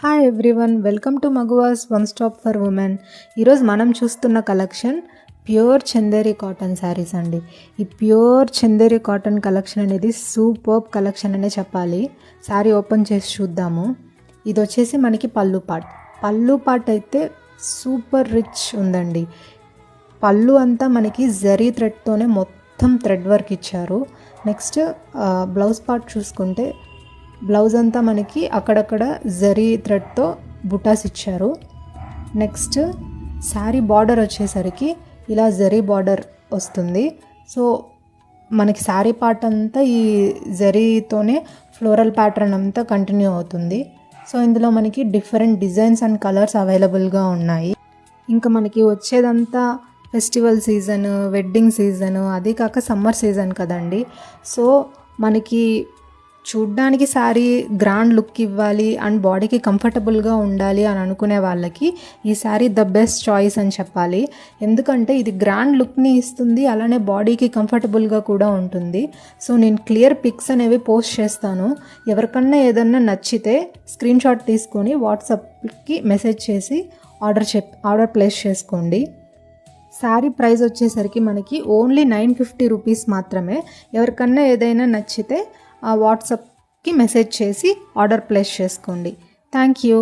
Hi everyone, welcome to Maguvas one stop for women. ఈరోజు మనం చూస్తున్న collection pure Chanderi cotton saris అండి. ఈ ప్యూర్ చందేరి కాటన్ కలెక్షన్ అనేది సూపర్బ్ కలెక్షన్ అనే చెప్పాలి. శారీ ఓపెన్ చేసి చూద్దాము. ఇది వచ్చేసి మనకి పళ్ళు పార్ట్ అయితే సూపర్ రిచ్ ఉందండి. పళ్ళు అంతా మనకి జరీ థ్రెడ్తోనే మొత్తం థ్రెడ్ వర్క్ ఇచ్చారు. నెక్స్ట్ బ్లౌజ్ పార్ట్ చూసుకుంటే బ్లౌజ్ అంతా మనకి అక్కడక్కడ జరీ థ్రెడ్తో బుటాస్ ఇచ్చారు. నెక్స్ట్ శారీ బార్డర్ వచ్చేసరికి ఇలా జరీ బార్డర్ వస్తుంది. సో మనకి శారీ పార్ట్ అంతా ఈ జరీతోనే ఫ్లోరల్ ప్యాటర్న్ అంతా కంటిన్యూ అవుతుంది. సో ఇందులో మనకి డిఫరెంట్ డిజైన్స్ అండ్ కలర్స్ అవైలబుల్గా ఉన్నాయి. ఇంకా మనకి వచ్చేదంతా ఫెస్టివల్ సీజన్, వెడ్డింగ్ సీజన్, అది కాక సమ్మర్ సీజన్ కదండి. సో మనకి చూడ్డానికి శారీ గ్రాండ్ లుక్ ఇవ్వాలి అండ్ బాడీకి కంఫర్టబుల్గా ఉండాలి అని అనుకునే వాళ్ళకి ఈ శారీ ద బెస్ట్ చాయిస్ అని చెప్పాలి. ఎందుకంటే ఇది గ్రాండ్ లుక్ని ఇస్తుంది, అలానే బాడీకి కంఫర్టబుల్గా కూడా ఉంటుంది. సో నేను క్లియర్ పిక్స్ అనేవి పోస్ట్ చేస్తాను. ఎవరికన్నా ఏదన్నా నచ్చితే స్క్రీన్ షాట్ తీసుకొని వాట్సాప్కి మెసేజ్ చేసి ఆర్డర్ ప్లేస్ చేసుకోండి. శారీ ప్రైస్ వచ్చేసరికి మనకి ఓన్లీ 950 రూపీస్ మాత్రమే. ఎవరికన్నా ఏదైనా నచ్చితే వాట్సాప్కి మెసేజ్ చేసి ఆర్డర్ ప్లేస్ చేసుకోండి. Thank you.